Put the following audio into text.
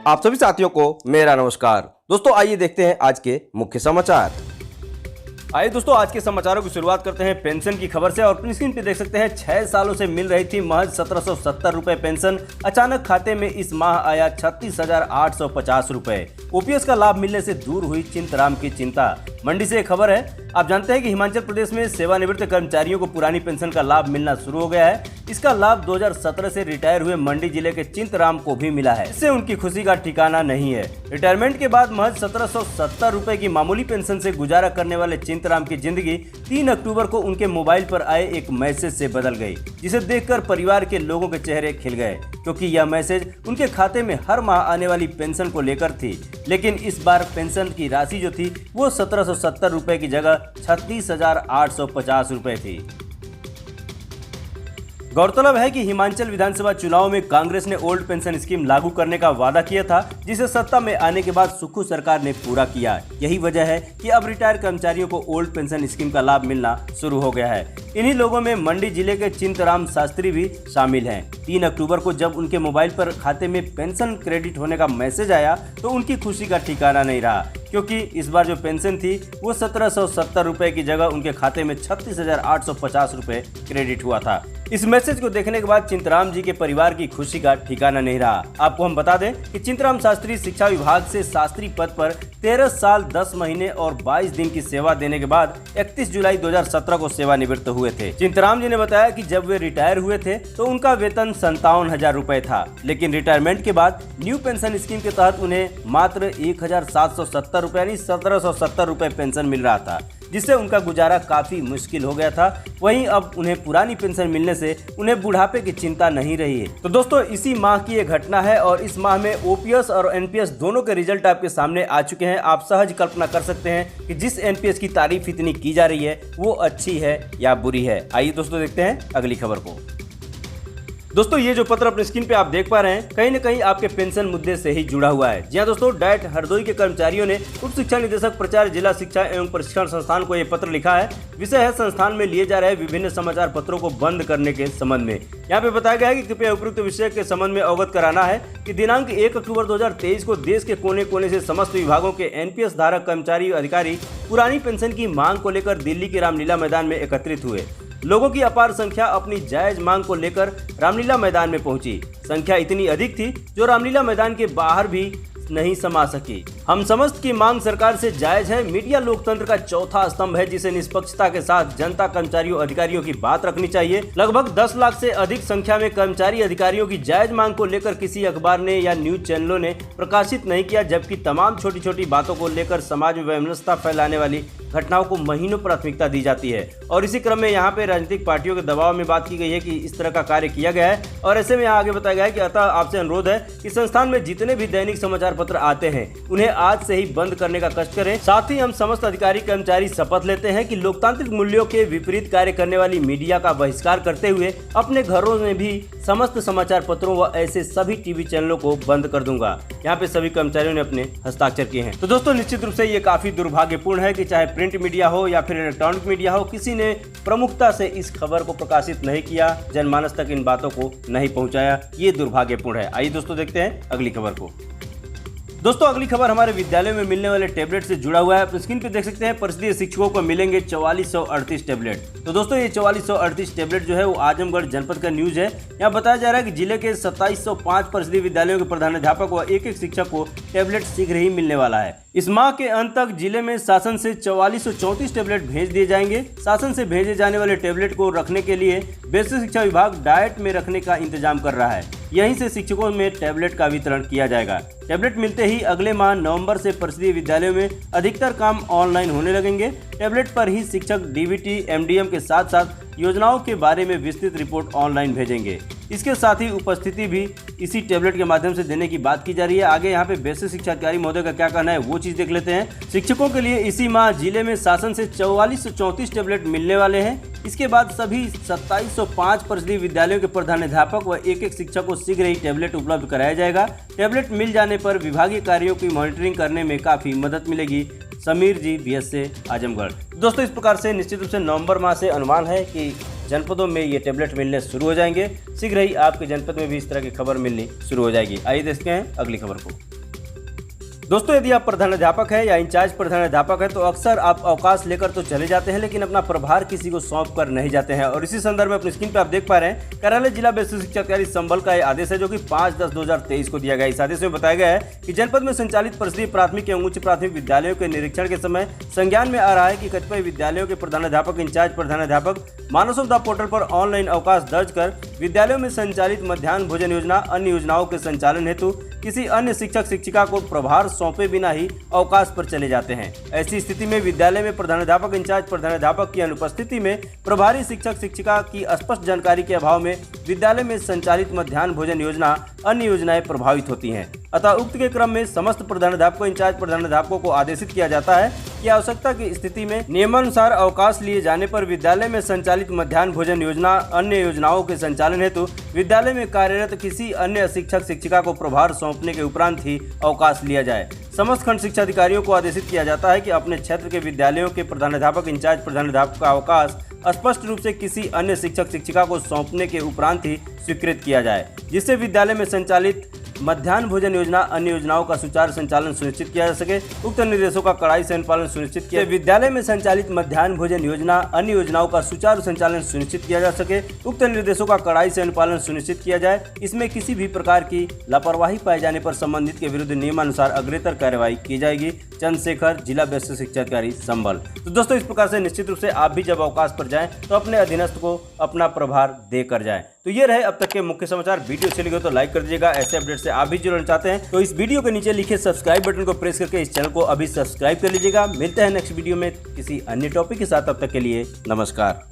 आप सभी साथियों को मेरा नमस्कार। दोस्तों आइए देखते हैं आज के मुख्य समाचार। आइए दोस्तों आज के समाचारों की शुरुआत करते हैं पेंशन की खबर से। और अपनी स्क्रीन पे देख सकते हैं 6 सालों से मिल रही थी महज 1770 रुपए पेंशन, अचानक खाते में इस माह आया 36,850 रुपए। ओपीएस का लाभ मिलने से दूर हुई चिंतराम की चिंता। मंडी से एक खबर है, आप जानते हैं कि हिमाचल प्रदेश में सेवानिवृत्त कर्मचारियों को पुरानी पेंशन का लाभ मिलना शुरू हो गया है। इसका लाभ 2017 से रिटायर हुए मंडी जिले के चिंतराम को भी मिला है। इससे उनकी खुशी का ठिकाना नहीं है। रिटायरमेंट के बाद महज 1770 रुपए की मामूली पेंशन से गुजारा करने वाले चिंतराम की जिंदगी 3 अक्टूबर को उनके मोबाइल पर आए एक मैसेज से बदल गई, जिसे देखकर परिवार के लोगों के चेहरे खिल गए, क्योंकि यह मैसेज उनके खाते में हर माह आने वाली पेंशन को लेकर थी। लेकिन इस बार पेंशन की राशि जो थी वो 1770 रुपए की जगह 36,850 रुपए थी। गौरतलब है कि हिमाचल विधानसभा चुनाव में कांग्रेस ने ओल्ड पेंशन स्कीम लागू करने का वादा किया था, जिसे सत्ता में आने के बाद सुक्खू सरकार ने पूरा किया। यही वजह है कि अब रिटायर कर्मचारियों को ओल्ड पेंशन स्कीम का लाभ मिलना शुरू हो गया है। इन्हीं लोगों में मंडी जिले के चिंतराम शास्त्री भी शामिल हैं। 3 अक्टूबर को जब उनके मोबाइल पर खाते में पेंशन क्रेडिट होने का मैसेज आया तो उनकी खुशी का ठिकाना नहीं रहा, क्योंकि इस बार जो पेंशन थी वो 1770 रुपए की जगह उनके खाते में 36,850 रुपए क्रेडिट हुआ था। इस मैसेज को देखने के बाद चिंतराम जी के परिवार की खुशी का ठिकाना नहीं रहा। आपको हम बता दें कि चिंतराम शास्त्री शिक्षा विभाग से शास्त्री पद पर 13 साल 10 महीने और 22 दिन की सेवा देने के बाद 31 जुलाई 2017 को सेवानिवृत्त हुए थे। चिंतराम जी ने बताया कि जब वे रिटायर हुए थे तो उनका वेतन 57,000 रुपए था, लेकिन रिटायरमेंट के बाद न्यू पेंशन स्कीम के तहत उन्हें मात्र 1,770 रुपए यानी 1770 रुपए पेंशन मिल रहा था, जिससे उनका गुजारा काफी मुश्किल हो गया था। वहीं अब उन्हें पुरानी पेंशन मिलने से उन्हें बुढ़ापे की चिंता नहीं रही है। तो दोस्तों इसी माह की ये घटना है और इस माह में ओपीएस और एनपीएस दोनों के रिजल्ट आपके सामने आ चुके हैं। आप सहज कल्पना कर सकते हैं कि जिस एनपीएस की तारीफ इतनी की जा रही है वो अच्छी है या बुरी है। आइए दोस्तों देखते हैं अगली खबर को। दोस्तों ये जो पत्र अपने स्क्रीन पे आप देख पा रहे हैं कहीं न कहीं आपके पेंशन मुद्दे से ही जुड़ा हुआ है। जी हाँ दोस्तों, डाइट हरदोई के कर्मचारियों ने उप शिक्षा निदेशक प्रचार जिला शिक्षा एवं प्रशिक्षण संस्थान को ये पत्र लिखा है। विषय है संस्थान में लिए जा रहे विभिन्न समाचार पत्रों को बंद करने के संबंध में। यहाँ पे बताया गया है कि कृपया उपयुक्त विषय के संबंध में अवगत कराना है कि दिनांक 1 अक्टूबर 2023 को देश के कोने कोने से समस्त विभागों के एनपीएस धारक कर्मचारी अधिकारी पुरानी पेंशन की मांग को लेकर दिल्ली के रामलीला मैदान में एकत्रित हुए। लोगों की अपार संख्या अपनी जायज मांग को लेकर रामलीला मैदान में पहुंची। संख्या इतनी अधिक थी जो रामलीला मैदान के बाहर भी नहीं समा सकी। हम समस्त की मांग सरकार से जायज है। मीडिया लोकतंत्र का चौथा स्तंभ है, जिसे निष्पक्षता के साथ जनता, कर्मचारियों, अधिकारियों की बात रखनी चाहिए। लगभग 10 लाख से अधिक संख्या में कर्मचारी अधिकारियों की जायज मांग को लेकर किसी अखबार ने या न्यूज चैनलों ने प्रकाशित नहीं किया, जबकि तमाम छोटी छोटी बातों को लेकर समाज में वैमनस्यता फैलाने वाली घटनाओं को महीनों प्राथमिकता दी जाती है। और इसी क्रम में यहाँ पे राजनीतिक पार्टियों के दबाव में बात की गई है कि इस तरह का कार्य किया गया है। और ऐसे में यहाँ आगे बताया गया है कि अतः आपसे अनुरोध है कि संस्थान में जितने भी दैनिक समाचार पत्र आते हैं उन्हें आज से ही बंद करने का कष्ट करें। साथ ही हम समस्त अधिकारी कर्मचारी शपथ लेते हैं कि लोकतांत्रिक मूल्यों के विपरीत कार्य करने वाली मीडिया का बहिष्कार करते हुए अपने घरों में भी समस्त समाचार पत्रों व ऐसे सभी टीवी चैनलों को बंद कर दूंगा। यहाँ पे सभी कर्मचारियों ने अपने हस्ताक्षर किए हैं। तो दोस्तों निश्चित रूप से ये काफी दुर्भाग्यपूर्ण है कि चाहे प्रिंट मीडिया हो या फिर इलेक्ट्रॉनिक मीडिया हो, किसी ने प्रमुखता से इस खबर को प्रकाशित नहीं किया, जनमानस तक इन बातों को नहीं पहुंचाया। ये दुर्भाग्यपूर्ण है। आइए दोस्तों देखते हैं अगली खबर को। दोस्तों अगली खबर हमारे विद्यालय में मिलने वाले टैबलेट से जुड़ा हुआ है। आप स्क्रीन पे देख सकते हैं परिषदीय शिक्षकों को मिलेंगे 4438 टैबलेट। तो दोस्तों ये 4438 टैबलेट जो है वो आजमगढ़ जनपद का न्यूज है। यहाँ बताया जा रहा है कि जिले के 2705 परिषदीय विद्यालयों के प्रधानाध्यापक व एक शिक्षक को टैबलेट शीघ्र ही मिलने वाला है। इस माह के अंत तक जिले में शासन से 4434 टैबलेट भेज दिए जाएंगे। शासन से भेजे जाने वाले टैबलेट को रखने के लिए बेसिक शिक्षा विभाग डाइट में रखने का इंतजाम कर रहा है। यहीं से शिक्षकों में टैबलेट का वितरण किया जाएगा। टैबलेट मिलते ही अगले माह नवंबर से परिषदीय विद्यालयों में अधिकतर काम ऑनलाइन होने लगेंगे। टैबलेट पर ही शिक्षक डीबीटी, एमडीएम के साथ साथ योजनाओं के बारे में विस्तृत रिपोर्ट ऑनलाइन भेजेंगे। इसके साथ ही उपस्थिति भी इसी टैबलेट के माध्यम से देने की बात की जा रही है। आगे यहाँ पे बेसिक शिक्षा अधिकारी महोदय का क्या कहना है वो चीज देख लेते हैं। शिक्षकों के लिए इसी माह जिले में शासन से 4434 टैबलेट मिलने वाले हैं। इसके बाद सभी 2705 परिषदीय विद्यालयों के प्रधानाध्यापक व एक शिक्षक को शीघ्र ही टैबलेट उपलब्ध कराया जाएगा। टैबलेट मिल जाने पर विभागीय कार्यों की मॉनिटरिंग करने में काफी मदद मिलेगी। समीर जी, बीएस से आजमगढ़। दोस्तों इस प्रकार से निश्चित रूप से नवंबर माह से अनुमान है कि जनपदों में ये टैबलेट मिलने शुरू हो जाएंगे। शीघ्र ही आपके जनपद में भी इस तरह की खबर मिलनी शुरू हो जाएगी। आइए देखते हैं अगली खबर को। दोस्तों, यदि आप प्रधानाध्यापक है या इंचार्ज प्रधानाध्यापक है तो अक्सर आप अवकाश लेकर तो चले जाते हैं, लेकिन अपना प्रभार किसी को सौंप कर नहीं जाते हैं। और इसी संदर्भ में अपनी स्क्रीन पर आप देख पा रहे हैं कार्यालय जिला बेसिक शिक्षा अधिकारी संबल का यह आदेश है जो कि 5/10/2023 को दिया गया। इस आदेश में बताया गया है कि जनपद में संचालित परिषदीय प्राथमिक एवं उच्च प्राथमिक विद्यालयों के निरीक्षण के समय संज्ञान में आ रहा है कि कतिपय विद्यालयों के प्रधानाध्यापक, इंचार्ज प्रधानाध्यापक मानव सुविधा पोर्टल पर ऑनलाइन अवकाश दर्ज कर विद्यालयों में संचालित मध्याह्न भोजन योजना अन्य योजनाओं के संचालन हेतु किसी अन्य शिक्षक शिक्षिका को प्रभार सौंपे बिना ही अवकाश पर चले जाते हैं। ऐसी स्थिति में विद्यालय में प्रधानाध्यापक, इंचार्ज प्रधानाध्यापक की अनुपस्थिति में प्रभारी शिक्षक शिक्षिका की स्पष्ट जानकारी के अभाव में विद्यालय में संचालित मध्याह्न भोजन योजना अन्य योजनाएं प्रभावित होती हैं। अतः उक्त के क्रम में समस्त प्रधानाध्यापकों, इंचार्ज प्रधानाध्यापकों को आदेशित किया जाता है कि आवश्यकता की स्थिति में नियमानुसार अवकाश लिए जाने पर विद्यालय में संचालित मध्याह्न भोजन योजना अन्य योजनाओं के संचालन हेतु विद्यालय में कार्यरत किसी अन्य शिक्षक शिक्षिका को प्रभार सौंपने के उपरांत ही अवकाश लिया जाए। समस्त खंड शिक्षा अधिकारियों को आदेशित किया जाता है कि अपने क्षेत्र के विद्यालयों के प्रधानाध्यापक, इंचार्ज प्रधानाध्यापक का अवकाश स्पष्ट रूप से किसी अन्य शिक्षक शिक्षिका को सौंपने के उपरांत ही स्वीकृत किया जाए, जिससे विद्यालय में संचालित मध्याह्न भोजन योजना अन्य योजनाओं का सुचारू संचालन सुनिश्चित किया जा सके। उक्त निर्देशों का कड़ाई से अनुपालन सुनिश्चित किया विद्यालय में संचालित मध्याह्न भोजन योजना अन्य योजनाओं का सुचारू संचालन सुनिश्चित किया जा सके। उक्त निर्देशों का कड़ाई से अनुपालन सुनिश्चित किया जाए। इसमें किसी भी प्रकार की लापरवाही पाए जाने पर संबंधित के विरुद्ध नियमानुसार अग्रेतर कार्रवाई की जाएगी। चंद्रशेखर, जिला बेसिक शिक्षा अधिकारी संबल। तो दोस्तों, इस प्रकार से निश्चित रूप से आप भी जब अवकाश पर जाएं तो अपने अधीनस्थ को अपना प्रभार देकर जाएं। तो ये रहे अब तक के मुख्य समाचार। वीडियो अच्छी लगे तो लाइक कर दीजिएगा। ऐसे अपडेट से आप भी जुड़ना चाहते हैं तो इस वीडियो के नीचे लिखे सब्सक्राइब बटन को प्रेस करके इस चैनल को अभी सब्सक्राइब कर लीजिएगा। मिलते हैं नेक्स्ट वीडियो में किसी अन्य टॉपिक के साथ। तब तक के लिए नमस्कार।